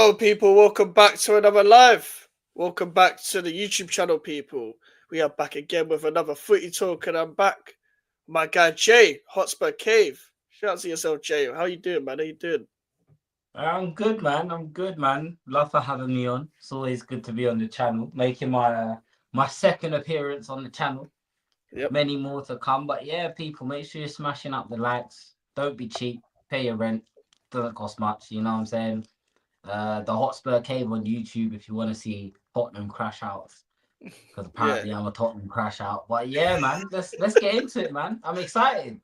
Yo, people, welcome back to another live. Welcome back to the YouTube channel, people. We are back again with another footy talk, and I'm back. My guy Jay, Hotspur Cave. Shout out to yourself, Jay. How you doing, man? How you doing? I'm good, man. I'm good, man. Love for having me on. It's always good to be on the channel, making my second appearance on the channel. Yep. Many more to come, but yeah, people, make sure you're smashing up the likes. Don't be cheap. Pay your rent. Doesn't cost much. You know what I'm saying? The Hotspur Cave on YouTube if you want to see Tottenham crash outs, because Yeah. apparently I'm a Tottenham crash out. But yeah, man, let's get into it, man. I'm excited.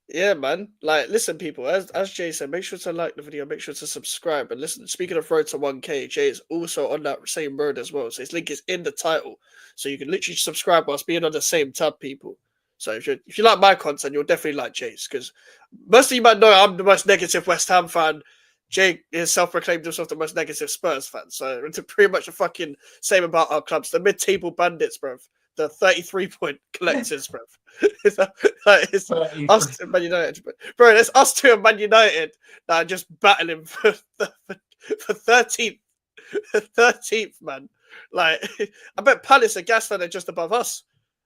Yeah, man. Like, listen, people, as Jay said, make sure to like the video, make sure to subscribe. And listen, speaking of road to 1K, Jay is also on that same road as well. So his link is in the title. So you can literally subscribe whilst being on the same tab, people. So if you like my content, you'll definitely like Jay's. Because most of you might know I'm the most negative West Ham fan. Jay is self-proclaimed himself the most negative Spurs fan. So it's pretty much the fucking same about our clubs. The mid-table bandits, bro. The 33-point collectors, bro. It's us and Man United, bro. It's us two and Man United that are just battling for 13th, 13th, man. Like, I bet Palace are gassed they're just above us.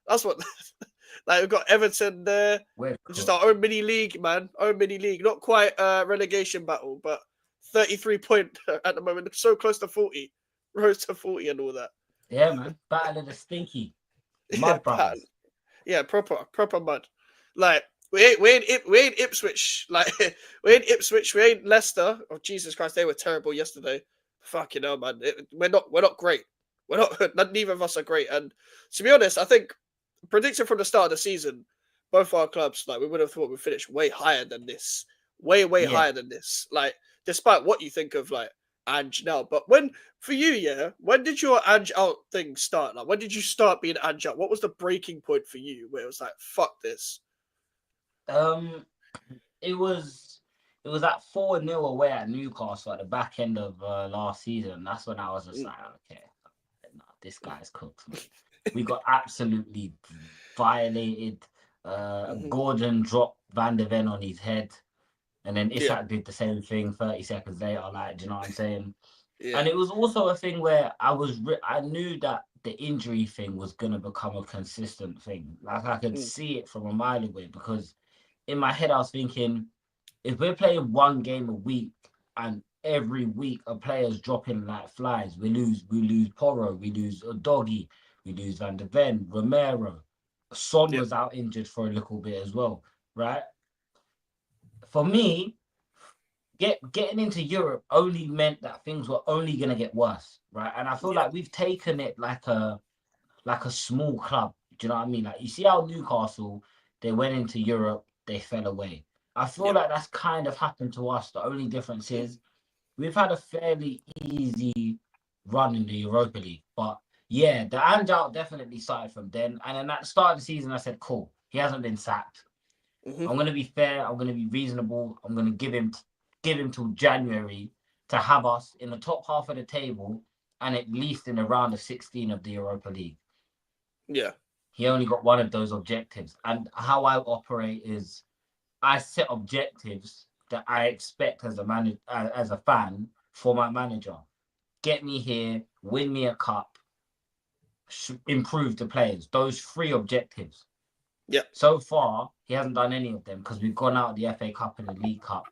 That's what. Like, we've got Everton there. We're Just our own mini league, man. Own mini league. Not quite a relegation battle, but 33 point at the moment. So close to 40. Rose to 40 and all that. Yeah, man. Battle of the stinky Yeah, mud brothers. yeah, proper mud. Like we ain't Ipswich. Like we ain't Ipswich. We ain't Leicester. Oh Jesus Christ, they were terrible yesterday. Fucking hell, man. We're not great. We're not. Neither of us are great. And to be honest, I think predicting from the start of the season, both our clubs, like we would have thought we'd finish way higher than this. Way Yeah. higher than this. Like despite what you think of like Ange now, but when for you, yeah, when did your Ange out thing start? Like, when did you start being Ange out? What was the breaking point for you where it was like, fuck this? Um, it was at 4-0 away at Newcastle at the back end of last season. That's when I was just Mm, like, okay, nah, this guy's cooked, man. We got absolutely violated. mhm. Gordon dropped Van der Ven on his head, and then Yeah, Ishak did the same thing 30 seconds later. Like, do you know what I'm saying? yeah, And it was also a thing where I knew that the injury thing was gonna become a consistent thing. Like I could mm, see it from a mile away because in my head I was thinking, if we're playing one game a week and every week a player's dropping like flies, we lose Porro, we lose Doggy, we lose Van der Ven, Romero. Son yeah, was out injured for a little bit as well, right? For me, getting into Europe only meant that things were only gonna get worse, right? And I feel yeah, like we've taken it like a small club. Do you know what I mean? Like you see how Newcastle they went into Europe, they fell away. I feel yeah, like that's kind of happened to us. The only difference mm, is we've had a fairly easy run in the Europa League. But yeah, the Ange out definitely started from then. And then at the start of the season, I said, cool, he hasn't been sacked. mm-hmm. I'm gonna be fair. I'm gonna be reasonable. I'm gonna give him till January to have us in the top half of the table and at least in the round of 16 of the Europa League. Yeah, He only got one of those objectives, and how I operate is I set objectives that I expect as as a fan for my manager. Get me here, win me a cup, improve the players. Those three objectives. yeah, So far, he hasn't done any of them because we've gone out of the FA Cup and the League Cup.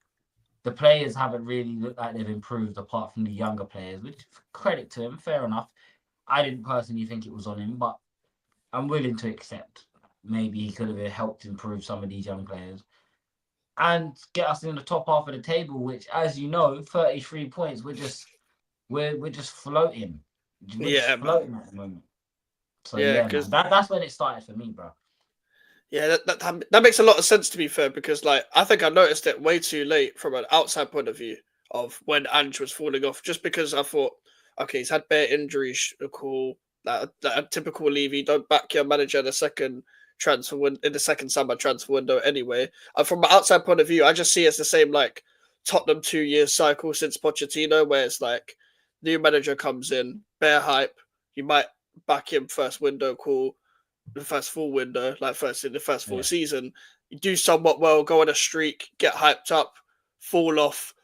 The players haven't really looked like they've improved apart from the younger players, which credit to him, fair enough. I didn't personally think it was on him, but I'm willing to accept maybe he could have helped improve some of these young players and get us in the top half of the table, which, as you know, 33 points. We're just floating. We're just yeah, man. floating at the moment. So Yeah, yeah, man, because that's when it started for me, bro. yeah, that makes a lot of sense to be fair. Because like I think I noticed it way too late from an outside point of view of when Ange was falling off. Just because I thought, okay, he's had bare injuries, cool. That a typical Levy. Don't back your manager in the second in the second summer transfer window anyway. And from an outside point of view, I just see it's the same like Tottenham 2 year cycle since Pochettino, where it's like new manager comes in, bare hype. You might back him first window, cool the first full window, like first in the first full Yeah, season, you do somewhat well, go on a streak, get hyped up, fall off,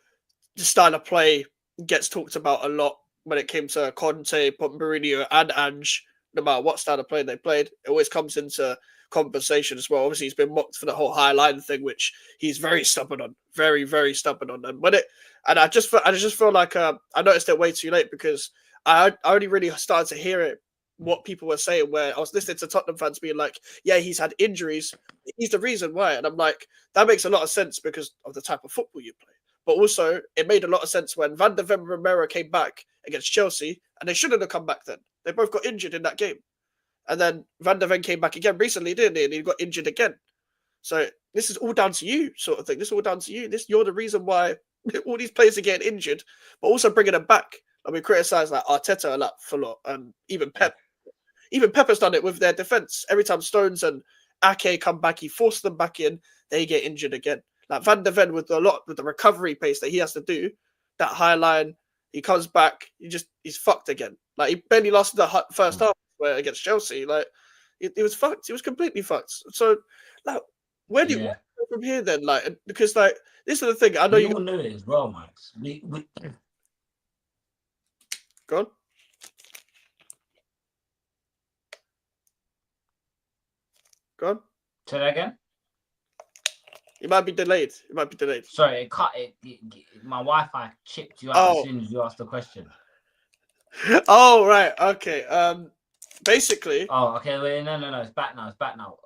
just style of play gets talked about a lot when it came to Conte, Mourinho, and Ange. No matter what style of play they played, it always comes into conversation as well. Obviously, he's been mocked for the whole high line thing, which he's very stubborn on, very, very stubborn on. And I just feel like I noticed it way too late because I only really started to hear it what people were saying. Where I was listening to Tottenham fans being like, "Yeah, he's had injuries. He's the reason why," and I'm like, that makes a lot of sense because of the type of football you play. But also, it made a lot of sense when Van de Ven Romero came back against Chelsea, and they shouldn't have come back then. They both got injured in that game. And then Van de Ven came back again recently, didn't he? And he got injured again. So this is all down to you, sort of thing. This is all down to you. You're the reason why all these players are getting injured, but also bringing them back. I mean, criticize like Arteta a lot for a lot, and even Pep. Even Pep has done it with their defense. Every time Stones and Ake come back, he forces them back in. They get injured again. Like Van de Ven with the recovery pace that he has to do, that high line, he comes back, he's fucked again. Like he barely lasted the first half where against Chelsea. Like he was fucked. He was completely fucked. So like where do you go from here then? Like because like this is the thing. I know you all knew it as well, Max. We go on. Go on. Say that again. It might be delayed. It might be delayed. Sorry, it cut. My Wi-Fi chipped you out as soon as you asked the question. Oh right, okay. Basically. Oh, okay. Wait, no. It's back now. It's back now.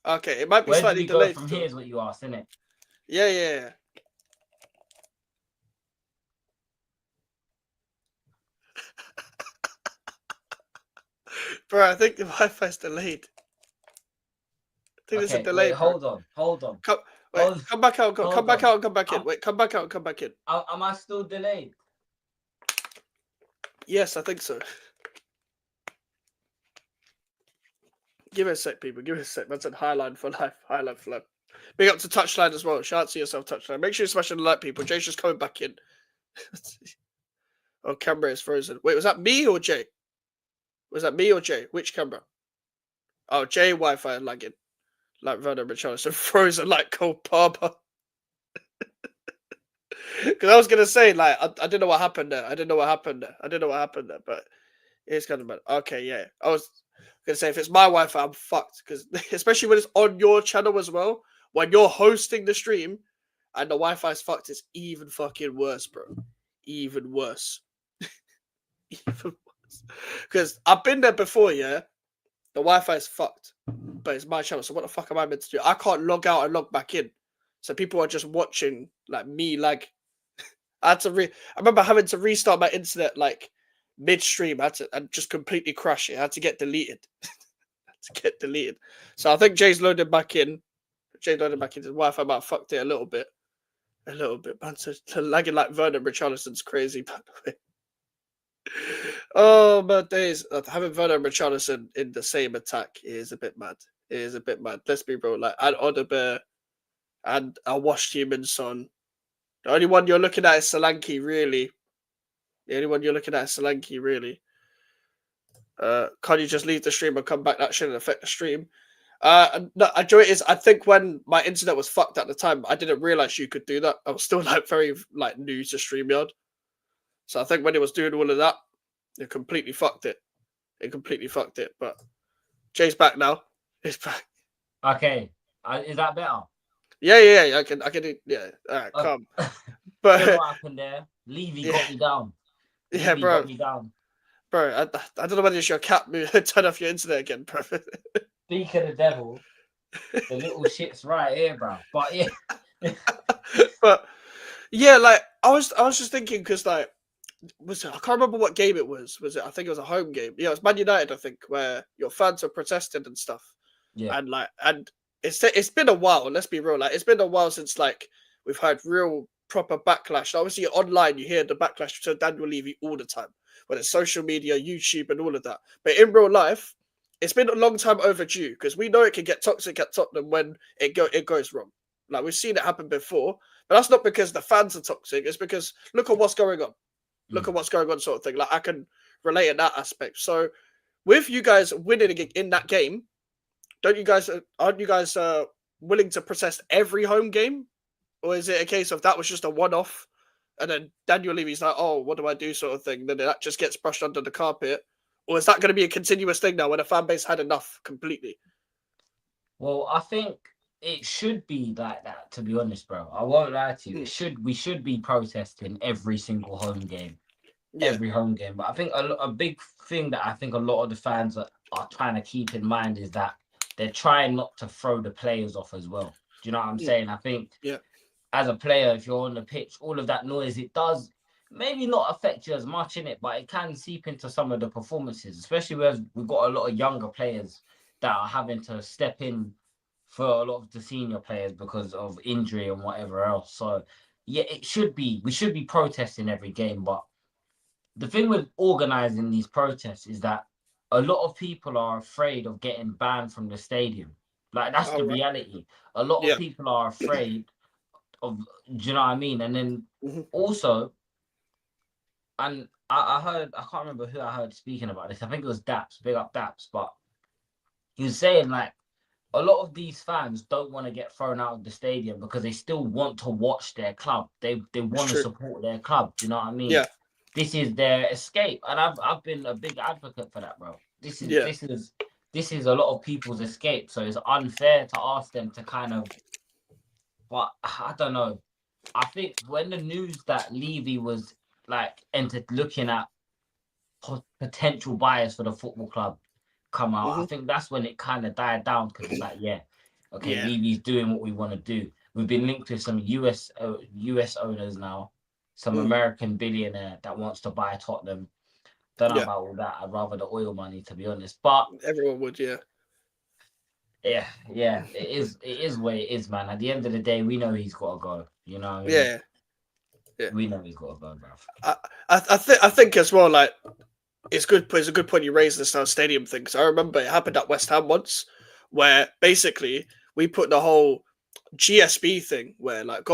Okay, it might be Where slightly did we delayed. Go from here is what you asked, isn't it? Yeah. Bro, I think the Wi-Fi's delayed. I think there's a delay. Wait, hold on. Come back out. Come back out and come back in. Wait, come back out and come back in. Am I still delayed? Yes, I think so. Give it a sec, people. Give it a sec. That's a highline for life. Highline for life. Big up to Touchline as well. Shout out to yourself, Touchline. Make sure you smash the like, people. Jay's just coming back in. Oh, camera is frozen. Wait, was that me or Jay? Was that me or Jay? Which camera? Oh, Jay Wi-Fi lagging. Like Werner Richarlison frozen like Cole Palmer. Because I was gonna say, like, I didn't know what happened there. But it's kind of bad. Okay, yeah. I was gonna say if it's my Wi-Fi, I'm fucked. Because especially when it's on your channel as well, when you're hosting the stream and the Wi-Fi's fucked, it's even fucking worse, bro. Even worse. Because I've been there before, yeah. The Wi-Fi is fucked, but it's my channel. So what the fuck am I meant to do? I can't log out and log back in. So people are just watching like me lag. I remember having to restart my internet like midstream. I had to and just completely crash it. I had to get deleted. So I think Jay's loaded back in. His Wi-Fi might have fucked it a little bit. Man. So lagging like Werner Richarlison's crazy, by the way. Oh my days! Having Werner and Richarlison in the same attack is a bit mad. Let's be real. Like and Odebear and a washed human son. The only one you're looking at is Solanke, really. Can't you just leave the stream and come back? That shouldn't affect the stream. No, I enjoy it is I think when my internet was fucked at the time, I didn't realize you could do that. I was still like very like new to StreamYard. So I think when it was doing all of that, it completely fucked it. But Jay's back now. He's back. Okay. Is that better? Yeah. I can do. Yeah. All right, come. But what happened there? Levy got me down. Yeah, bro. Got me down. Bro, I don't know whether it's your cat move. Turn off your internet again, bro. Speak of the devil, the little shit's right here, bro. But yeah. But yeah, like I was just thinking because like. I can't remember what game it was. Was it? I think it was a home game. Yeah, it was Man United. I think where your fans were protesting and stuff. Yeah. And it's been a while. Let's be real. Like it's been a while since like we've had real proper backlash. Obviously, online you hear the backlash to Daniel Levy all the time, whether it's social media, YouTube, and all of that. But in real life, it's been a long time overdue because we know it can get toxic at Tottenham when it goes wrong. Like we've seen it happen before, but that's not because the fans are toxic. It's because look at what's going on. Look at what's going on, sort of thing. Like I can relate in that aspect. So, with you guys winning in that game, aren't you guys willing to protest every home game, or is it a case of that was just a one-off and then Daniel Levy's like, oh, what do I do, sort of thing. Then that just gets brushed under the carpet, or is that going to be a continuous thing now when the fan base had enough completely? Well, I think it should be like that, to be honest, bro. I won't lie to you. We should be protesting every single home game. Every home game. But I think a big thing that I think a lot of the fans are trying to keep in mind is that they're trying not to throw the players off as well. Do you know what I'm saying? I think as a player, if you're on the pitch, all of that noise, it does maybe not affect you as much in it, but it can seep into some of the performances, especially where we've got a lot of younger players that are having to step in for a lot of the senior players because of injury and whatever else. So yeah, we should be protesting every game. But the thing with organizing these protests is that a lot of people are afraid of getting banned from the stadium. Like, that's the reality. A lot of people are afraid of, do you know what I mean? And then also, and I heard, I can't remember who I heard speaking about this. I think it was Daps, big up Daps, but he was saying like a lot of these fans don't want to get thrown out of the stadium because they still want to watch their club. They want to support their club. Do you know what I mean? Yeah. This is their escape, and I've been a big advocate for that, bro. This is a lot of people's escape. So it's unfair to ask them to kind of. But I don't know. I think when the news that Levy was like entered looking at potential buyers for the football club come out, I think that's when it kind of died down, because it's like, Levy's doing what we want to do. We've been linked with some US owners now, some American billionaire that wants to buy Tottenham. Don't know about all that. I'd rather the oil money, to be honest. But everyone would, yeah. It is what it is, man. At the end of the day, we know he's got to go. You know what I mean? Yeah. We know he's got to go, bro. I think as well, like, it's a good point you raised this now stadium thing, because I remember it happened at West Ham once, where basically we put the whole GSB thing where like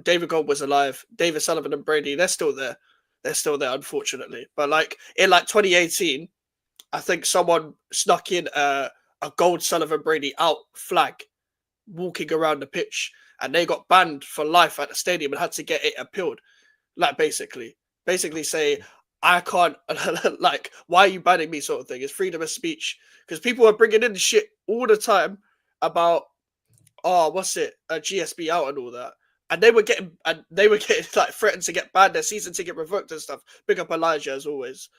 David Gold was alive, David Sullivan and Brady, they're still there, unfortunately. But like in like 2018, I think someone snuck in a Gold Sullivan Brady out flag walking around the pitch, and they got banned for life at the stadium and had to get it appealed. Like basically say, I can't, like, why are you banning me, sort of thing. It's freedom of speech. Because people are bringing in shit all the time about, GSB out and all that. And they were getting like threatened to get banned, their season ticket revoked and stuff. Big up Elijah as always.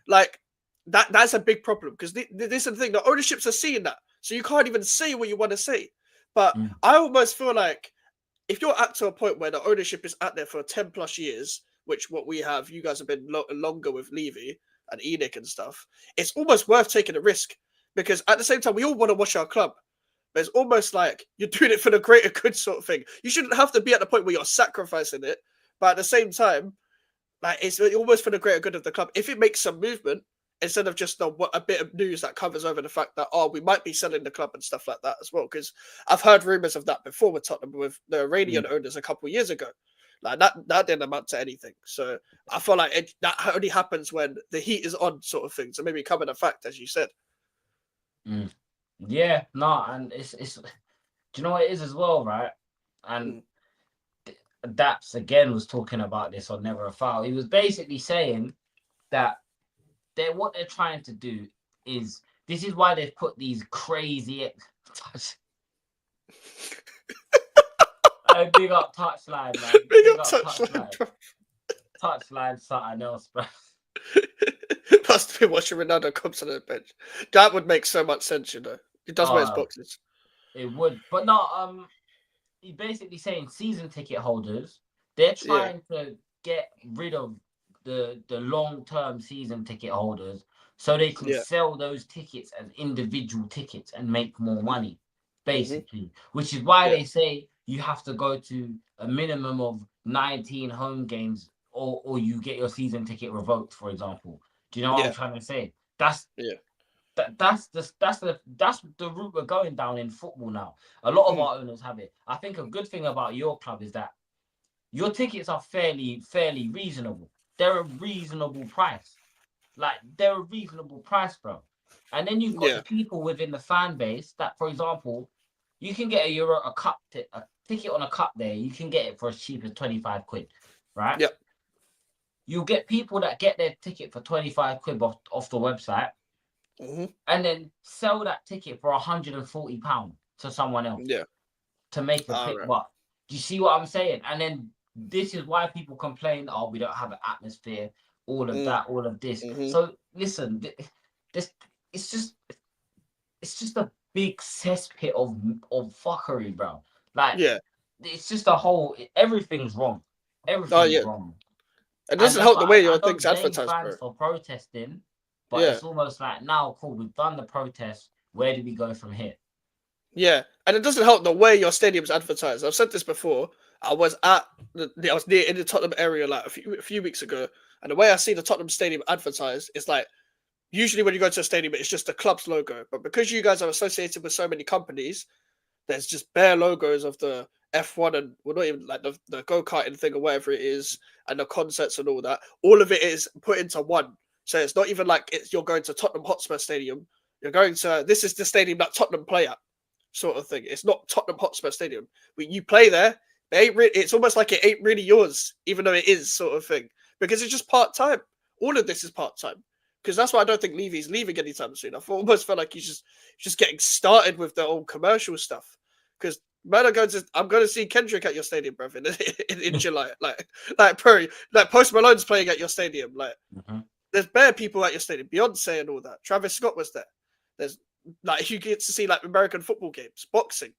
Like, that's a big problem, because this is the thing, the ownerships are seeing that. So you can't even say what you want to say. But I almost feel like if you're at to a point where the ownership is at there for 10 plus years, which what we have, you guys have been longer with Levy and Enoch and stuff, it's almost worth taking a risk, because at the same time, we all want to watch our club. But it's almost like you're doing it for the greater good, sort of thing. You shouldn't have to be at the point where you're sacrificing it. But at the same time, like, it's almost for the greater good of the club. If it makes some movement, instead of just a bit of news that covers over the fact that, we might be selling the club and stuff like that as well. Because I've heard rumours of that before with Tottenham, with the Iranian owners a couple of years ago. Like, that didn't amount to anything. So I feel like that only happens when the heat is on, sort of thing. So maybe coming a fact, as you said. Yeah, no, and it's do you know what it is as well, right? And Daps again was talking about this on Never a Foul. He was basically saying that what they're trying to do is, this is why they've put these crazy big up touchline, man. Big up touchline. Touchline, something else, bro. Must be watching Ronaldo comes to the bench. That would make so much sense, you know. He does wear his boxes. It would, but no. He's basically saying season ticket holders, they're trying to get rid of the long-term season ticket holders, so they can sell those tickets as individual tickets and make more money, basically. Which is why they say you have to go to a minimum of 19 home games, or you get your season ticket revoked, for example. Do you know what I'm trying to say? That's the route we're going down in football now. A lot of our owners have it. I think a good thing about your club is that your tickets are fairly reasonable. They're a reasonable price. Like, they're a reasonable price, bro. And then you've got the people within the fan base that, for example, you can get a ticket on a cup day. You can get it for as cheap as 25 quid, right? Yep. you get people that get their ticket for 25 quid off the website and then sell that ticket for £140 to someone else to make a pick. Right. But do you see what I'm saying? And then this is why people complain, oh, we don't have an atmosphere, all of that, all of this. So listen, this it's just a big cesspit of fuckery, bro. Like, it's just a whole, everything's wrong. Everything's wrong. It doesn't help the way your I don't thing's advertised, fans bro. for protesting, but it's almost like, now, cool, we've done the protest. Where do we go from here? Yeah, and it doesn't help the way your stadium's advertised. I've said this before. I was near in the Tottenham area like a few weeks ago, and the way I see the Tottenham Stadium advertised is like, usually when you go to a stadium, it's just the club's logo. But because you guys are associated with so many companies, there's just bare logos of the F1 and, well, not even like the go-karting thing or whatever it is, and the concerts and all that. All of it is put into one. So it's not even like you're going to Tottenham Hotspur Stadium. You're going to, this is the stadium that Tottenham play at, sort of thing. It's not Tottenham Hotspur Stadium. You play there, it's almost like it ain't really yours, even though it is, sort of thing. Because it's just part-time. All of this is part-time. Because that's why I don't think Levy's leaving anytime soon. I almost felt like he's just getting started with the old commercial stuff. Because man, I'm going to see Kendrick at your stadium, bro, in July. Like Post Malone's playing at your stadium. Like, there's bare people at your stadium. Beyonce and all that. Travis Scott was there. There's like, you get to see like American football games, boxing.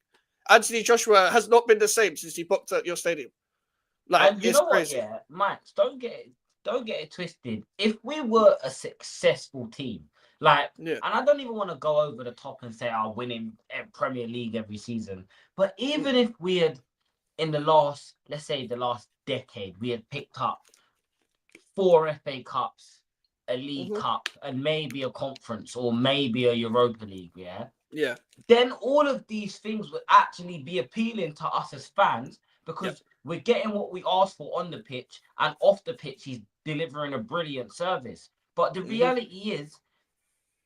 Anthony Joshua has not been the same since he boxed at your stadium. Like, and you it's know crazy. What, yeah, Max, don't get it twisted. If we were a successful team, like, and I don't even want to go over the top and say I'll winning Premier League every season, but even if we had, in the last, let's say the last decade, we had picked up 4 FA Cups, a League Cup, and maybe a conference or maybe a Europa League, then all of these things would actually be appealing to us as fans, because we're getting what we asked for on the pitch, and off the pitch he's delivering a brilliant service. But the reality is,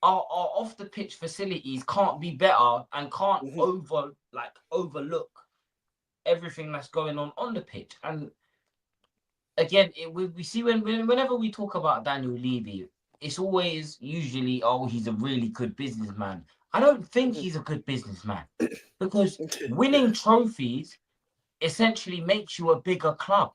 our off the pitch facilities can't be better and can't overlook everything that's going on the pitch. And again, we see whenever we talk about Daniel Levy, it's always usually, oh, he's a really good businessman. I don't think he's a good businessman, because winning trophies essentially makes you a bigger club.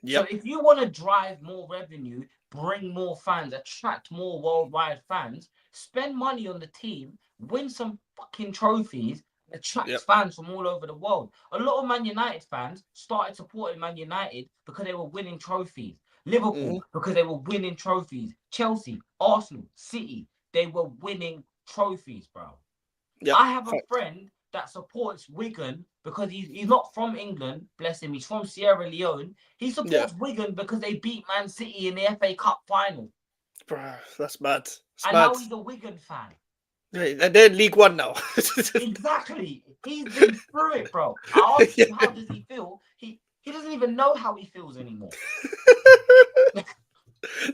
So if you want to drive more revenue, bring more fans, attract more worldwide fans, spend money on the team, win some fucking trophies, attract fans from all over the world. A lot of Man United fans started supporting Man United because they were winning trophies. Liverpool, because they were winning trophies. Chelsea, Arsenal, City, they were winning trophies, bro. I have a friend that supports Wigan because he's not from England, bless him, he's from Sierra Leone. He supports Wigan because they beat Man City in the FA Cup final. Bro, that's mad. Now he's a Wigan fan. And they're in League One now. Exactly. He's been through it, bro. I asked him, how does he feel? He doesn't even know how he feels anymore.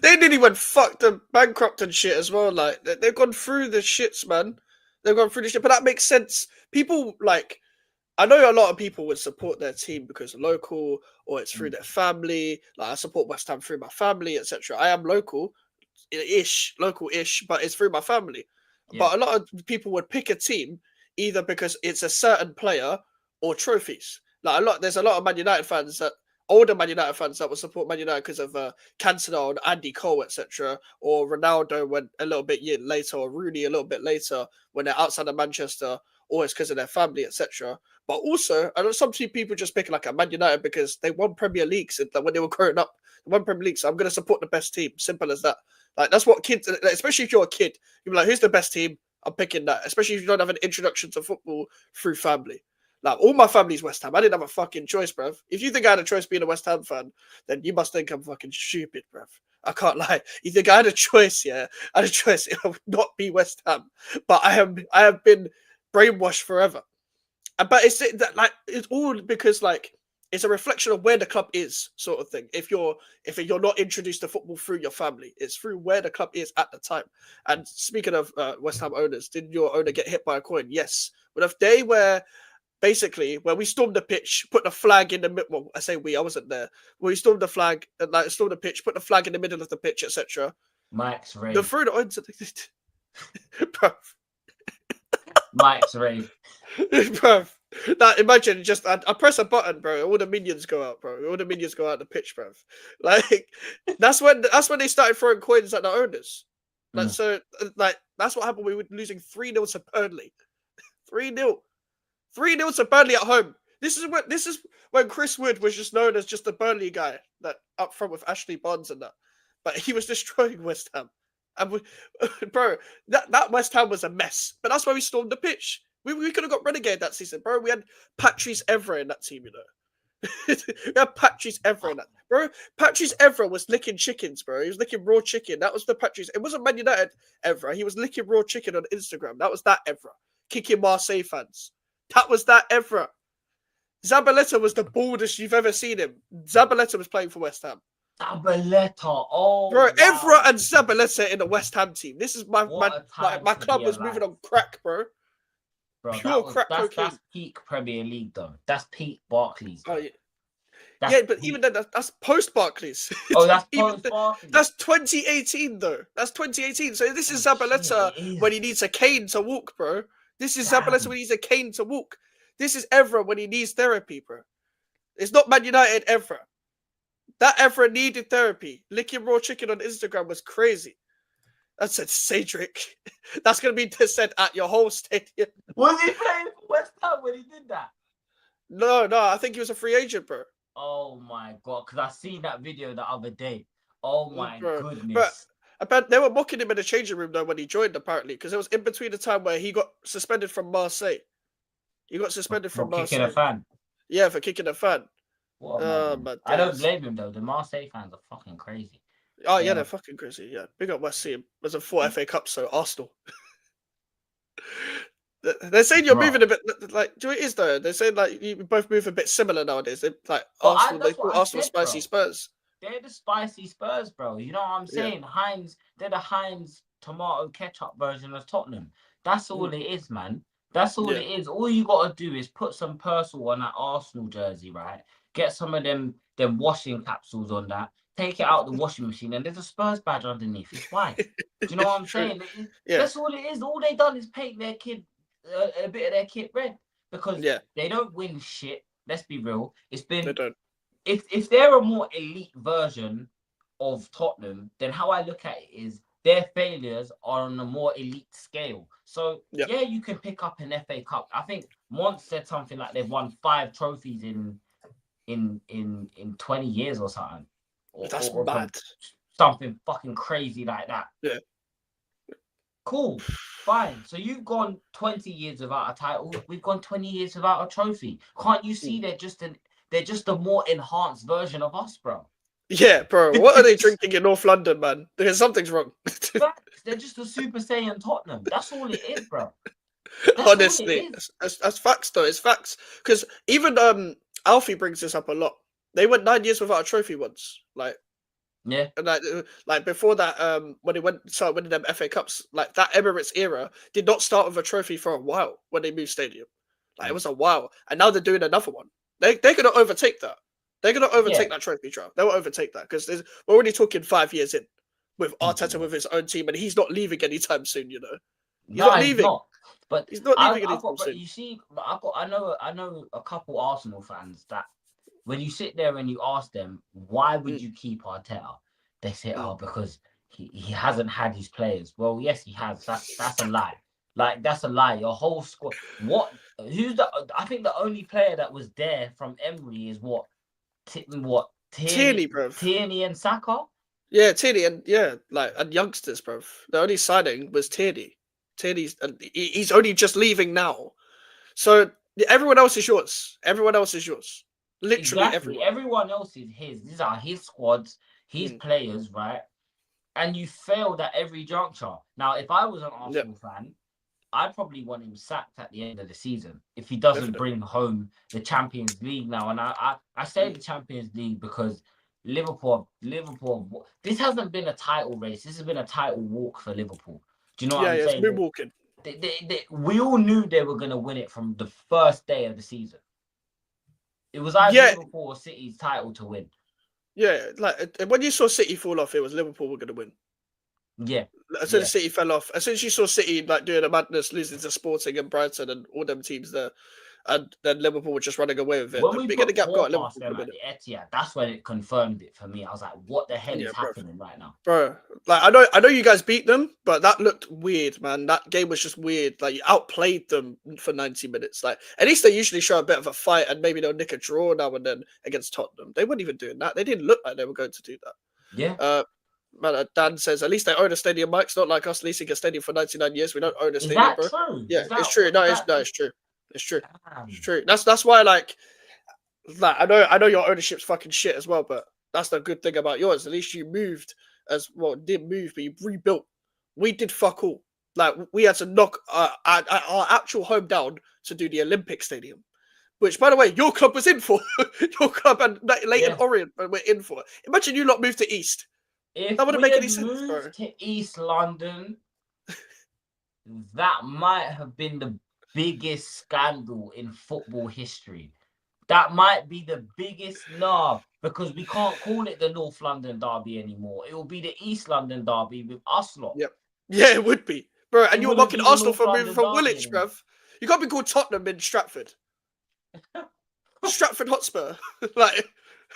They nearly went fucked and bankrupt and shit as well. Like, they've gone through the shits, man. They've gone through the shit, but that makes sense. People, like, I know a lot of people would support their team because they're local, or it's through their family. Like, I support West Ham through my family, etc. I am local-ish, but it's through my family. But a lot of people would pick a team either because it's a certain player or trophies. Like, there's a lot of Man United fans older Man United fans that will support Man United because of Cantona and Andy Cole, etc., or Ronaldo when a little bit later, or Rooney a little bit later when they're outside of Manchester, or it's because of their family, etc. But also, I know some people just pick like a Man United because they won Premier Leagues when they were growing up. They won Premier League, so I'm going to support the best team. Simple as that. Like, that's what kids, especially if you're a kid, you're like, who's the best team? I'm picking that. Especially if you don't have an introduction to football through family. Like, all my family's West Ham. I didn't have a fucking choice, bruv. If you think I had a choice being a West Ham fan, then you must think I'm fucking stupid, bruv. I can't lie. You think I had a choice, yeah? I had a choice. It would not be West Ham. But I have been brainwashed forever. But it's all because, like, it's a reflection of where the club is, sort of thing. If you're not introduced to football through your family, it's through where the club is at the time. And speaking of West Ham owners, did your owner get hit by a coin? Yes. But if they were basically when we stormed the pitch, put the flag in the middle. Well, I say we, I wasn't there. When we stormed the flag, like stormed the pitch, put the flag in the middle of the pitch, etc. Mike's The rave. through the onto bro, Mike's rave. bro. Now imagine just I press a button, bro. All the minions go out, bro. All the minions go out the pitch, bro. Like that's when they started throwing coins at the owners. Like so, like that's what happened. We were losing 3-0 to Burnley. 3-0. 3-0 to Burnley at home. This is when Chris Wood was just known as just the Burnley guy that up front with Ashley Barnes and that. But he was destroying West Ham. And bro, that West Ham was a mess. But that's why we stormed the pitch. We could have got relegated that season, bro. We had Patrice Evra in that team, you know. We had Patrice Evra in that, bro. Patrice Evra was licking chickens, bro. He was licking raw chicken. That was the Patrice. It wasn't Man United Evra. He was licking raw chicken on Instagram. That was that Evra. Kicking Marseille fans. That was that Evra. Zabaleta was the baldest you've ever seen him. Zabaleta was playing for West Ham. Zabaleta, oh, bro, wow. Evra and Zabaleta in the West Ham team. This is my club was moving on crack, bro. Bro, pure crack cocaine. That's peak Premier League, though. That's peak Barclays. Oh, yeah. But even then, that's post Barclays. Oh, that's post Barclays. That's 2018, though. That's 2018. So this is Zabaleta when he needs a cane to walk, bro. This is Zabaleta when he needs a cane to walk. This is Evra when he needs therapy, bro. It's not Man United Evra. That Evra needed therapy. Licking raw chicken on Instagram was crazy. That said Cedric. That's going to be said at your whole stadium. Was he playing for West Ham when he did that? No. I think he was a free agent, bro. Oh, my God. Because I seen that video the other day. Oh, my goodness. Bro, I bet they were mocking him in the changing room, though, when he joined, apparently. Because it was in between the time where he got suspended from Marseille. He got suspended from Marseille. Kicking a fan? Yeah, for kicking a fan. I don't blame him, though. The Marseille fans are fucking crazy. Oh, yeah, they're fucking crazy. Yeah, big up West Ham. There's a 4 FA Cups, so Arsenal. They're saying you're moving a bit like. Do you know what it is though? They're saying like you both move a bit similar nowadays. They're like Arsenal. They call Arsenal spicy Spurs. They're the spicy Spurs, bro. You know what I'm saying? Heinz. They're the Heinz tomato ketchup version of Tottenham. That's all it is, man. That's all it is. All you gotta do is put some Persil on that Arsenal jersey, right? Get some of them washing capsules on that. Take it out the washing machine, and there's a Spurs badge underneath. It's white. Do you know what I'm saying? That's all it is. All they done is paint their kid a bit of their kit red because they don't win shit. Let's be real. It's been they don't. If they're a more elite version of Tottenham, then how I look at it is their failures are on a more elite scale. So you can pick up an FA Cup. I think Mont said something like they've won 5 trophies in 20 years or something. That's mad. Something fucking crazy like that. Yeah. Cool. Fine. So you've gone 20 years without a title. We've gone 20 years without a trophy. Can't you see they're just a more enhanced version of us, bro? Yeah, bro. What are they drinking in North London, man? Because something's wrong. They're just a Super Saiyan Tottenham. That's all it is, bro. Honestly, that's facts though. It's facts. Because even Alfie brings this up a lot. They went 9 years without a trophy once. And like before that, when they started winning them FA Cups, like that Emirates era did not start with a trophy for a while when they moved stadium. Like it was a while, and now they're doing another one. They're gonna overtake that. They're gonna overtake that trophy trial. They will overtake that because we're already talking 5 years in with Arteta with his own team, and he's not leaving anytime soon. You know, he's not leaving. But he's not leaving anytime soon. You see, I know a couple Arsenal fans that when you sit there and you ask them why would you keep Arteta, they say, because he hasn't had his players. Well, yes, he has. That's a lie. Like that's a lie. Your whole squad. I think the only player that was there from Emery is Tierney, bro. Tierney and Saka. Yeah, Tierney and and youngsters, bro. The only signing was Tierney. He's only just leaving now. So everyone else is yours. Everyone else is yours. Literally everyone else is his. These are his squads, his players, right? And you failed at every juncture. Now, if I was an Arsenal fan, I'd probably want him sacked at the end of the season if he doesn't bring home the Champions League now. And I say the Champions League because Liverpool, this hasn't been a title race. This has been a title walk for Liverpool. Do you know what I'm saying? It's moonwalking. we all knew they were going to win it from the first day of the season. It was either Yeah, Liverpool or City's title to win. yeah. Like when you saw City fall off, it was Liverpool were going to win. Yeah. As soon as City fell off, as soon as you saw City like doing a madness, losing to Sporting and Brighton and all them teams there, and then Liverpool were just running away with it. When The we bigger the put gap 4 got, past Liverpool them could at win the Etihad, that's when it confirmed it for me. I was like, what the hell it. is Yeah, bro. happening right now? Bro, like I know you guys beat them, but that looked weird, man. That game was just weird. Like you outplayed them for 90 minutes. Like at least they usually show a bit of a fight and maybe they'll nick a draw now and then against Tottenham. They weren't even doing that. They didn't look like they were going to do that. Yeah. Man, Dan says at least they own a stadium, Mike. It's not like us leasing a stadium for 99 years. We don't own a Is stadium, that bro. true? Yeah, Is that, it's true. No, is it's that no, it's true. It's true. Damn. It's true. That's why like I know your ownership's fucking shit as well, but that's the good thing about yours. At least you moved as well, didn't move, but you rebuilt. We did fuck all. Like we had to knock our actual home down to do the Olympic Stadium, which, by the way, your club was in for. Your club and Leighton Yeah. Orient were in for. Imagine you lot moved to East. If That wouldn't we make had any sense, bro. moved to East London, that might have been the biggest scandal in football history. That might be the biggest because we can't call it the North London derby anymore. It will be the East London derby with us lot. Yep. Yeah, it would be, bro. And It you were wouldn't mocking be the Arsenal North for moving London from derby Woolwich, anymore. bruv. You can't be called Tottenham in Stratford. Stratford Hotspur. Like,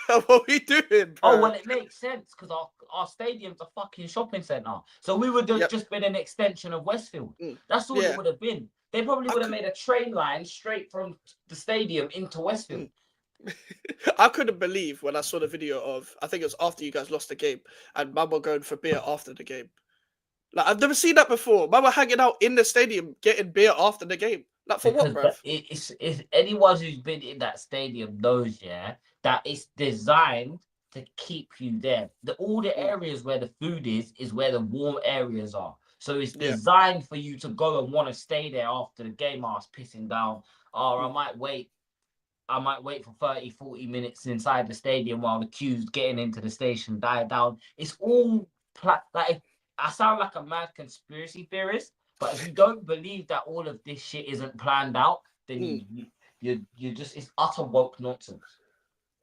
what are we doing, bro? Oh, well, it makes sense because our stadium's a fucking shopping centre. So we would have just been an extension of Westfield. That's all it would have been. They probably would have made a train line straight from the stadium into Westfield. I couldn't believe when I saw the video of, I think it was after you guys lost the game, and man were going for beer after the game. Like, I've never seen that before. Man were hanging out in the stadium getting beer after the game. Like, for what, bruv? It's anyone who's been in that stadium knows, that it's designed to keep you there. All the areas where the food is where the warm areas are. So it's designed for you to go and want to stay there after the game. I was pissing down. Or I might wait for 30, 40 minutes inside the stadium while the queue's getting into the station die down. It's all like I sound like a mad conspiracy theorist, but if you don't believe that all of this shit isn't planned out, then you just it's utter woke nonsense.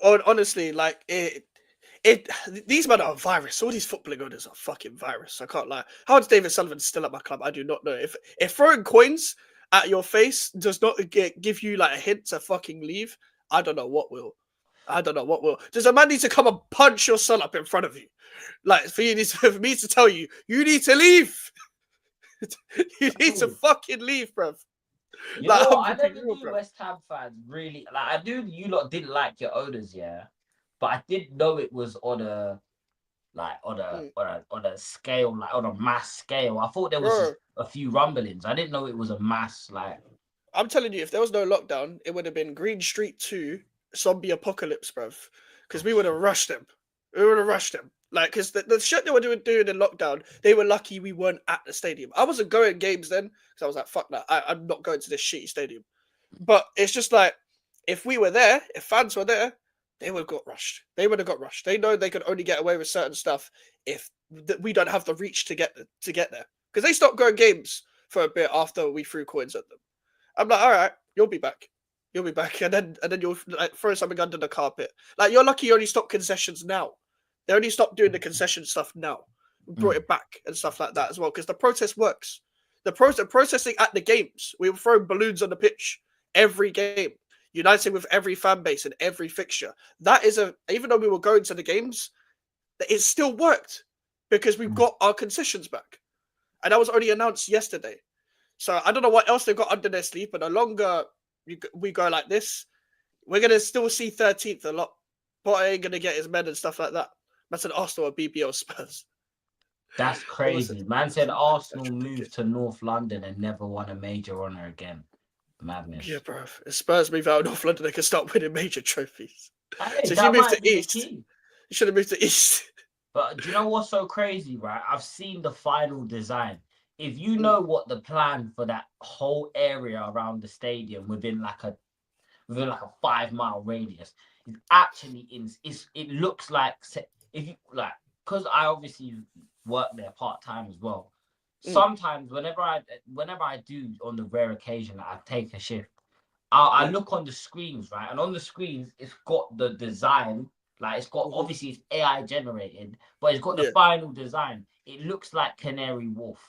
Honestly, like these men are a virus. All these footballing owners are a fucking virus. I can't lie. How is David Sullivan still at my club? I do not know. If throwing coins at your face does not give you like a hint to fucking leave, I don't know what will. I don't know what will. Does a man need to come and punch your son up in front of you? Like for me to tell you, you need to leave. You need to fucking leave, bruv. You Like, know, I never knew West Ham fans really like. I knew you lot didn't like your owners, but I didn't know it was on a scale, like on a mass scale. I thought there was just a few rumblings. I didn't know it was a mass like. I'm telling you, if there was no lockdown, it would have been Green Street 2 zombie apocalypse, bruv. Because we would have rushed them. We would have rushed them. Like, because the shit they were doing in lockdown, they were lucky we weren't at the stadium. I wasn't going games then, because I was like, fuck that. I'm not going to this shitty stadium. But it's just like, if we were there, if fans were there, they would have got rushed. They would have got rushed. They know they could only get away with certain stuff if we don't have the reach to get there. Because they stopped going games for a bit after we threw coins at them. I'm like, all right, you'll be back. You'll be back. And then you'll like throw something under the carpet. Like, you're lucky you only stopped concessions now. They only stopped doing the concession stuff now. Brought it back and stuff like that as well. Because the protest works. The protesting at the games. We were throwing balloons on the pitch every game. Uniting with every fan base and every fixture. That is even though we were going to the games, it still worked. Because we've got our concessions back. And that was only announced yesterday. So I don't know what else they've got under their sleeve, but the longer we go like this, we're going to still see 13th a lot. Potter ain't going to get his men and stuff like that. That's an Arsenal or BBL Spurs. That's crazy. Man said Arsenal moved to North London and never won a major honour again. Madness. Yeah, bro. If Spurs move out of North London, they can start winning major trophies. Hey, so if you move to East, you should have moved to East. But do you know what's so crazy, right? I've seen the final design. If you know what the plan for that whole area around the stadium within like a 5-mile radius is actually it looks like, if you like, because I obviously work there part-time as well. sometimes whenever I do, on the rare occasion that I take a shift, I look on the screens, right? And on the screens, it's got the design. Like, it's got, obviously it's AI generated, but it's got the final design. It looks like Canary Wharf.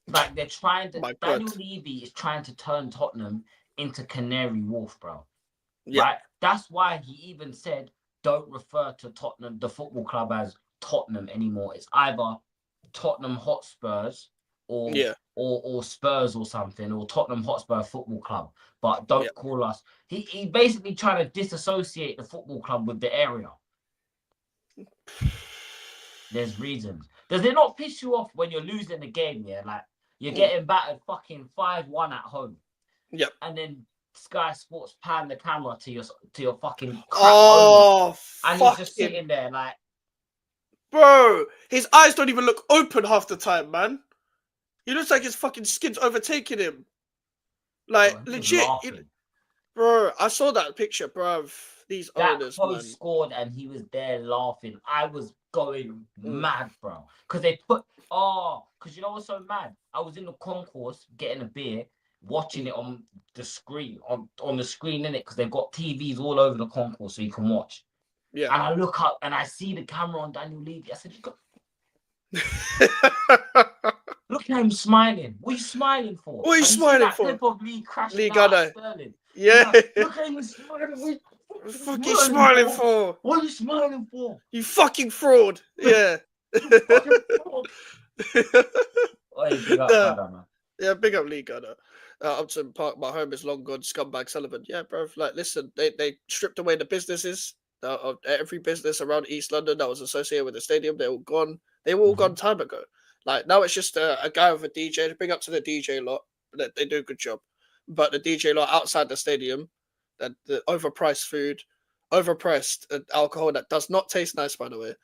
Like, they're trying to, My God. Daniel Levy is trying to turn Tottenham into Canary Wharf, bro. Yeah. Right? That's why he even said, don't refer to Tottenham, the football club, as Tottenham anymore. It's either Tottenham Hotspurs or Spurs or something, or Tottenham Hotspur Football Club. But don't call us. He basically trying to disassociate the football club with the area. There's reasons. Does it not piss you off when you're losing the game? Yeah, like you're getting battered fucking 5-1 at home. Yep. And then Sky Sports pan the camera to your fucking crap owner, and he's just sitting there like, bro, his eyes don't even look open half the time, man. He looks like his fucking skin's overtaking him. Like, bro, legit. Bro, I saw that picture, bro. These owners, man. Scored and he was there laughing. I was going mad, bro. Because they put, because you know what's so mad? I was in the concourse getting a beer, watching it on the screen, on the screen, innit? Because they've got TVs all over the concourse so you can watch. Yeah. And I look up and I see the camera on Daniel Levy. I said, look at him smiling. What are you smiling for? What are you smiling for? Clip of Lee crashing Lee out at Sterling. Yeah. Look at him smiling. What the fuck are you smiling for? What are you smiling for? You fucking fraud. Yeah. You fucking fraud. Big up Gunner, man. Yeah, big up Lee Gunner. Upton Park, my home is long gone, scumbag Sullivan. Yeah, bro. Like, listen, they stripped away the businesses. Every business around East London that was associated with the stadium, they're all gone. They were all gone time ago. Like, now it's just a guy with a DJ to bring up to the DJ lot. They do a good job. But the DJ lot outside the stadium, the overpriced food, overpriced alcohol that does not taste nice, by the way.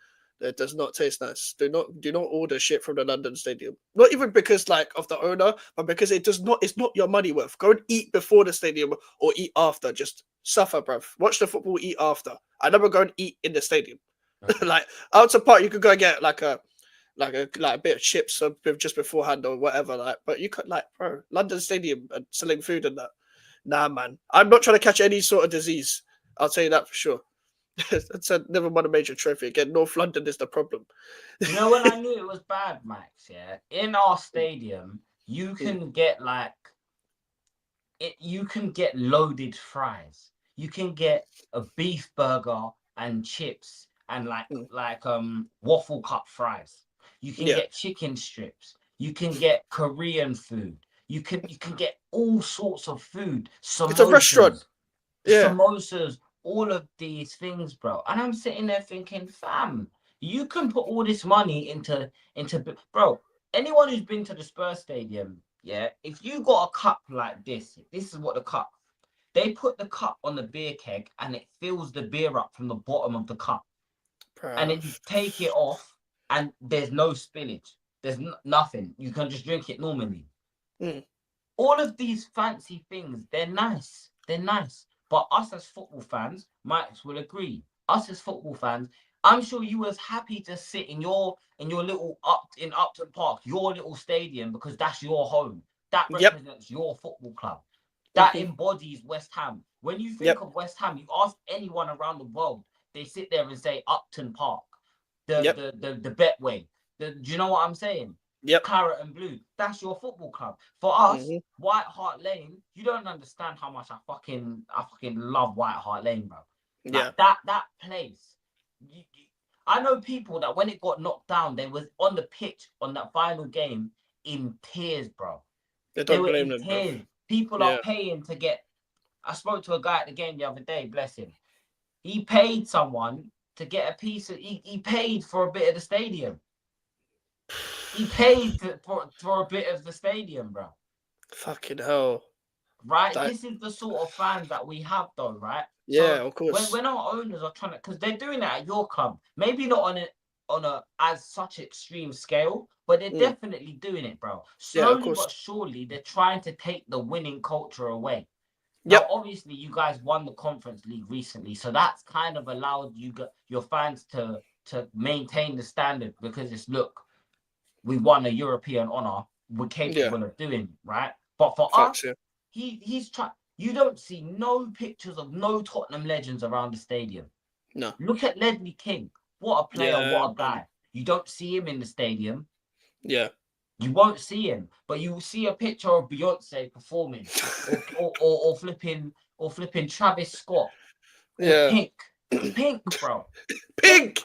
It does not taste nice. Do not order shit from the London Stadium. Not even because of the owner, but because it's not your money worth. Go and eat before the stadium or eat after. Just suffer, bruv. Watch the football, eat after. I never go and eat in the stadium. Okay. Like, out to park, you could go and get like a bit of chips just beforehand or whatever. But you could bro, London Stadium and selling food and that. Nah, man. I'm not trying to catch any sort of disease. I'll tell you that for sure. It's never won a major trophy again. North London is the problem. You know when I knew it was bad, Max? Yeah, in our stadium, you can get you can get loaded fries. You can get a beef burger and chips and waffle cup fries. You can get chicken strips. You can get Korean food. You can get all sorts of food. Samosas, it's a restaurant. Yeah. Samosas. All of these things, bro. And I'm sitting there thinking, fam, you can put all this money into bro. Anyone who's been to the Spurs Stadium, yeah, if you got a cup like this is what the cup. They put the cup on the beer keg and it fills the beer up from the bottom of the cup. Bro. And then you take it off and there's no spillage. There's nothing. You can just drink it normally. All of these fancy things, they're nice. They're nice. But us as football fans, Max will agree. Us as football fans, I'm sure you was happy to sit in your little in Upton Park, your little stadium, because that's your home. That represents your football club. That embodies West Ham. When you think of West Ham, you ask anyone around the world, they sit there and say Upton Park, the Betway. Do you know what I'm saying? Yep. Claret and blue. That's your football club. For us, White Hart Lane, you don't understand how much I fucking love White Hart Lane, bro. That place. I know people that when it got knocked down, they was on the pitch on that final game in tears, bro. They were in tears. Bro. People are paying to get. I spoke to a guy at the game the other day, bless him. He paid someone to get a piece of. He paid for a bit of the stadium. He paid for a bit of the stadium, bro. Fucking hell. Right? This is the sort of fans that we have, though, right? Yeah, so of course. When our owners are trying to, because they're doing it at your club, maybe not on a as such extreme scale, but they're definitely doing it, bro. Slowly but surely, they're trying to take the winning culture away. Now, obviously, you guys won the Conference League recently, so that's kind of allowed your fans to maintain the standard because it's, look, we won a European honour. we're capable of doing, right? But for us, he's trying. You don't see no pictures of no Tottenham legends around the stadium. No. Look at Ledley King. What a player, what a guy. You don't see him in the stadium. Yeah. You won't see him, but you will see a picture of Beyonce performing, or flipping Travis Scott, or Pink, bro. Pink.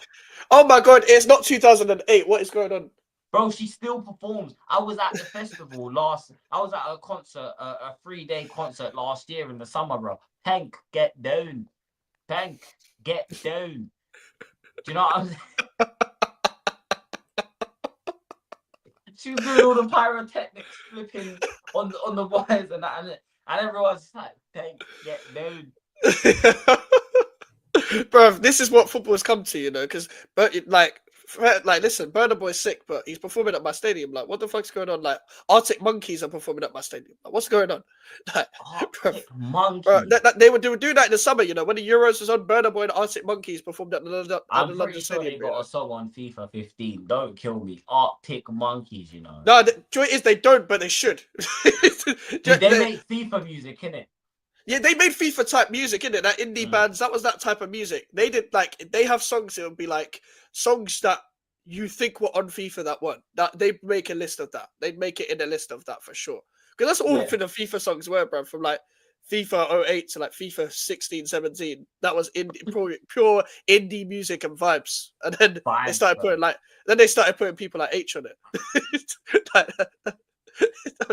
Oh my God, it's not 2008. What is going on? Bro, she still performs. I was at the festival I was at a concert, a 3-day concert last year in the summer, bro. Pink, get down. Pink, get down. Do you know what I'm saying? She was doing all the pyrotechnics flipping on the wires and that, and everyone's like, Pink, get down. Bro, this is what football has come to, you know, because listen, Burna Boy's sick, but he's performing at my stadium. Like, what the fuck's going on? Like, Arctic Monkeys are performing at my stadium. Like, what's going on? Like, Monkeys. Bro, they would do that in the summer, you know, when the Euros was on. Burna Boy and Arctic Monkeys performed at the London pretty sure Stadium. They got a song on FIFA 15. Don't kill me, Arctic Monkeys. You know. No, the joy is they don't, but they should. They make FIFA music, innit? Yeah, they made FIFA type music, innit? That indie bands, that was that type of music. They did they have songs. It would be like songs that you think were on FIFA that one. That they'd make a list of that. They'd make it in a list of that for sure. Because that's all for the FIFA songs were, bro. From like FIFA 08 to like FIFA 16, 17. That was pure indie music and vibes. And then they started putting people like H on it.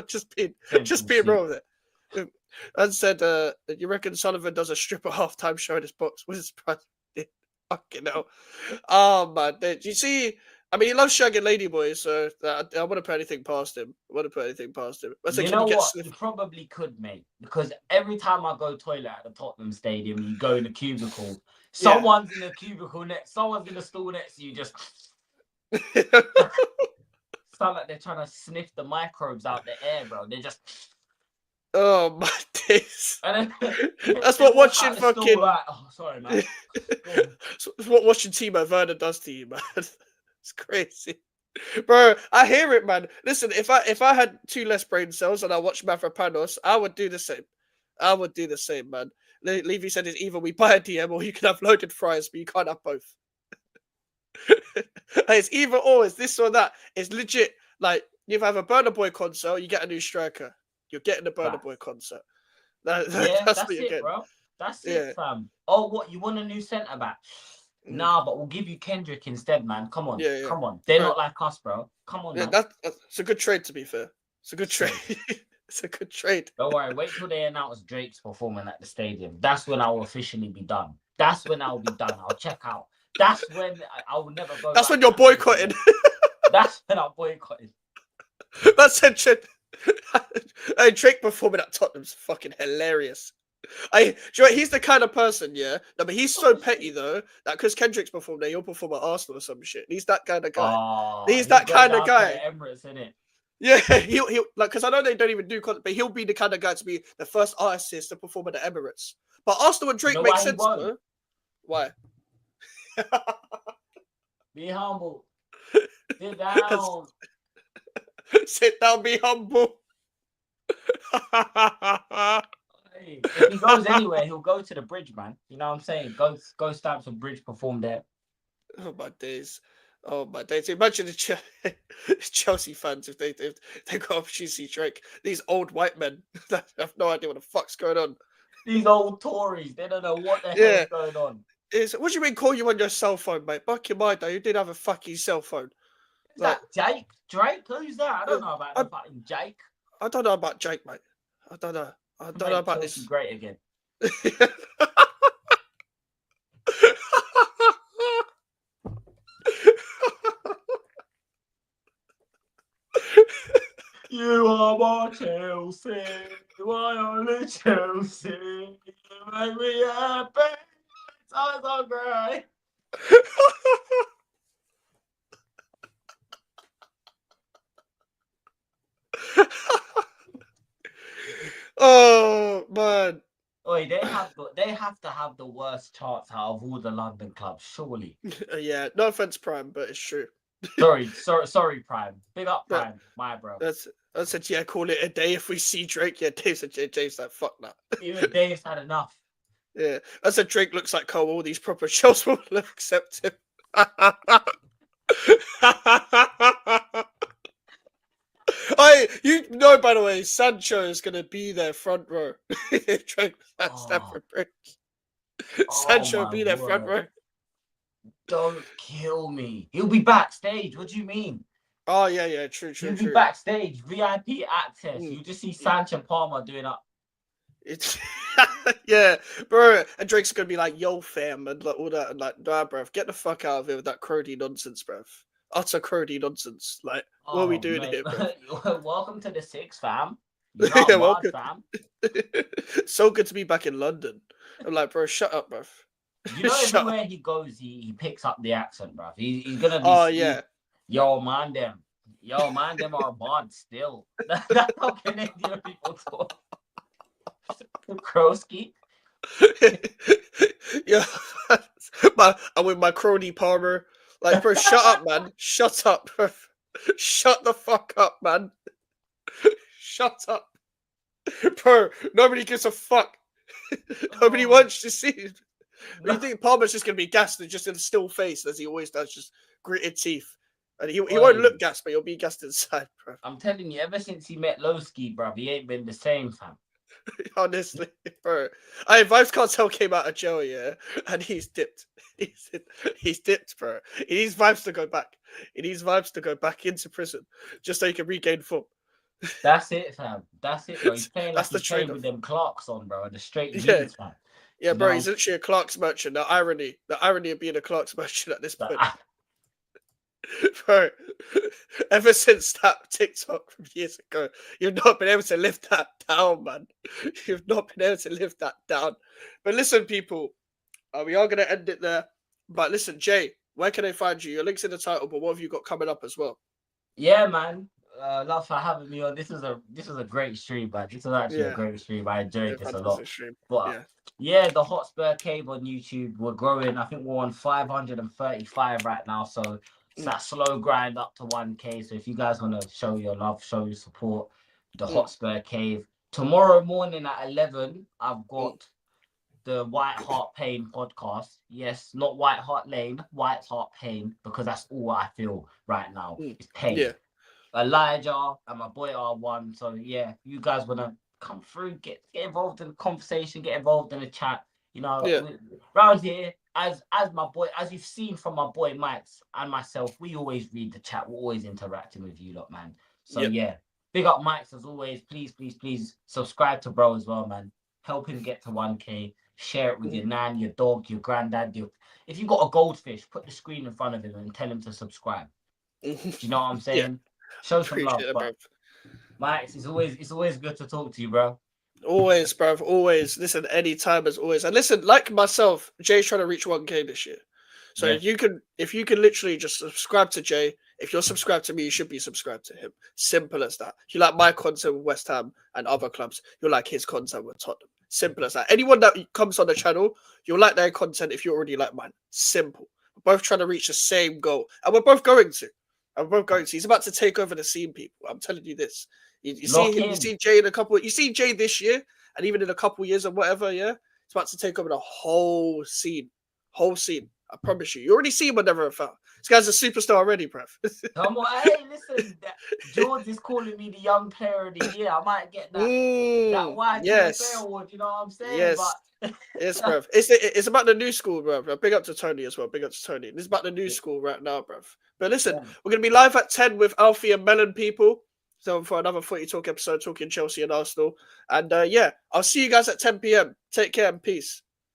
just being wrong with it. And said, you reckon Sullivan does a strip at halftime showing his box? What is his fucking hell? Oh man, do you see? I mean, he loves shagging ladyboys, so I want to put anything past him. You know what? You probably could, mate, because every time I go toilet at the Tottenham Stadium, you go in the cubicle. Someone's in the cubicle someone's in the stool next to you, just sound like they're trying to sniff the microbes out the air, bro. They're just. Oh my days! And then, that's what watching fucking. Like, oh, sorry, man. It's what watching Timo Werner does to you, man. It's crazy, bro. I hear it, man. Listen, if I had 2 less brain cells and I watched Mavropanos, I would do the same. Man. Levy said it's either we buy a DM or you can have loaded fries, but you can't have both. It's either or. It's this or that. It's legit. Like, you have a Burna Boy concert, or you get a new striker. You're getting a Burna Boy concert. That's what you're getting, bro. That's it, fam. Oh, what? You want a new centre back? Nah, but we'll give you Kendrick instead, man. Come on, come on. They're not like us, bro. Come on, man. It's a good trade, to be fair. It's a good trade. It's a good trade. Don't worry. Wait till they announce Drake's performing at the stadium. That's when I will officially be done. That's when I'll be done. I'll check out. That's when I will never go. That's when you're boycotting. That's when I'm boycotting. That's it. Hey, Drake performing at Tottenham's fucking hilarious. Do you know what? He's the kind of person, no, but he's so petty though that because Kendrick's performed there, he'll perform at Arsenal or some shit. He's that kind of guy. He's that kind of guy. Emirates, innit? Yeah, he'll like because I know they don't even do content, but he'll be the kind of guy to be the first artist to perform at the Emirates. But Arsenal and Drake make sense though. Why? Be humble. Sit down. Sit down, be humble. If he goes anywhere, he'll go to the bridge, man. You know what I'm saying? Go stamp some bridge, perform there. Oh my days. Imagine the Chelsea fans if they got opportunity to see Drake. These old white men that have no idea what the fuck's going on. These old Tories, they don't know what the hell is going on. What do you mean call you on your cell phone, mate? Fuck your mind, though. You did have a fucking cell phone. Is that Jake? Drake? Who's that? I don't know about the fucking Jake. I don't know about Jake, mate. I don't know about Chelsea this. Great again. You are my Chelsea, why only Chelsea? You make me happy, so great. Oh man. Oi, they have to have the worst charts out of all the London clubs, surely. Yeah, no offense, Prime, but it's true. Sorry, Prime. Big up, But Prime, my bro. I said, yeah, call it a day if we see Drake. Yeah, Dave said, Dave's like, fuck that. Even Dave's had enough. Yeah, I said Drake looks like Cole. All these proper shells will accept him. You know, by the way, Sancho is gonna be there front row. Drake at Stamford Bridge. Sancho will My be there front word. row. Don't kill me. He'll be backstage. What do you mean? Oh yeah, true. He'll be backstage, VIP access. You just see Sancho and Palmer doing up. It's yeah, bro. And Drake's gonna be like, "Yo, fam," and like all that, and like, nah, bruv, get the fuck out of here with that crody nonsense, bruv. Utter crody nonsense. Like, what are we doing here, bro? Welcome to the six, fam. You're not Yeah, mad, welcome. fam. So good to be back in London. I'm like, bro, shut up, bruv. You know, everywhere he goes, he picks up the accent, bruv. He's gonna be. Oh yeah. Yo, man, them are bad still. That's how Canadian people talk. Krosky. Yeah, I'm with my crony Palmer. Like, bro, shut up, man. Shut up, bro. Shut the fuck up, man. Shut up, bro. Nobody gives a fuck. Nobody wants to see it. You think Palmer's just gonna be gassed and just in a still face as he always does, just gritted teeth, and he won't look gassed, but he'll be gassed inside, bro. I'm telling you, ever since he met Lowski, bro, he ain't been the same, fam. Honestly, bro. Vibes Cartel came out of jail, yeah, and he's dipped. He's dipped, bro. He needs Vibes to go back. He needs Vibes to go back into prison just so he can regain form. That's it, fam. That's it, bro. He's playing like he's playing with them Clarks on, bro, and the straight jeans, fam. Yeah, bro, he's literally a Clarks merchant. The irony of being a Clarks merchant at this point. Bro, ever since that TikTok from years ago, you've not been able to lift that down, man. You've not been able to lift that down. But listen, people, we are going to end it there. But listen, Jay, where can they find you? Your link's in the title, but what have you got coming up as well? Yeah, man. Love for having me on. This is a great stream, man. This is actually a great stream. I enjoyed this a lot. But yeah, the Hotspur Cave on YouTube, we're growing. I think we're on 535 right now. So it's that slow grind up to 1K. So if you guys want to show your love, show your support, the Hotspur Cave. Tomorrow morning at 11, I've got the White Hart Pain podcast. Yes, not White Hart Lane, White Hart Pain, because that's all I feel right now. It's pain. Yeah. Elijah and my boy R1. So yeah, you guys want to come through, get involved in the conversation, get involved in the chat. You know, around here, as my boy, as you've seen from my boy Mike's and myself, we always read the chat. We're always interacting with you lot, man. So yeah, big up Mike's as always. Please subscribe to bro as well, man. Help him get to 1K. Share it with your nan, your dog, your granddad. If you got a goldfish, put the screen in front of him and tell him to subscribe. Do you know what I'm saying? Show some love, but Mike, it's always good to talk to you, bro. Always, bro. Always. Listen, anytime as always. And listen, like myself, Jay's trying to reach 1K this year. So if you can literally just subscribe to Jay, if you're subscribed to me, you should be subscribed to him. Simple as that. If you like my content with West Ham and other clubs, you'll like his content with Tottenham. Simple as that. Anyone that comes on the channel, you'll like their content if you already like mine. Simple. We're both trying to reach the same goal. And we're both going to. He's about to take over the scene, people. I'm telling you this. You see him, you see Jay you see Jay this year, and even in a couple of years or whatever, he's about to take over the whole scene. I promise you. You already see him on Never Fell. This guy's a superstar already, bruv. Come on, hey, listen, George is calling me the young player of the year. I might get that YGFA award, you know what I'm saying? Yes. Yes, bruv. It's about the new school, bruv. Big up to Tony as well. Big up to Tony. This is about the new school right now, bruv. But listen, we're going to be live at 10 with Alfie and Melon, people. So for another Footy Talk episode, talking Chelsea and Arsenal. And I'll see you guys at 10 p.m. Take care and peace.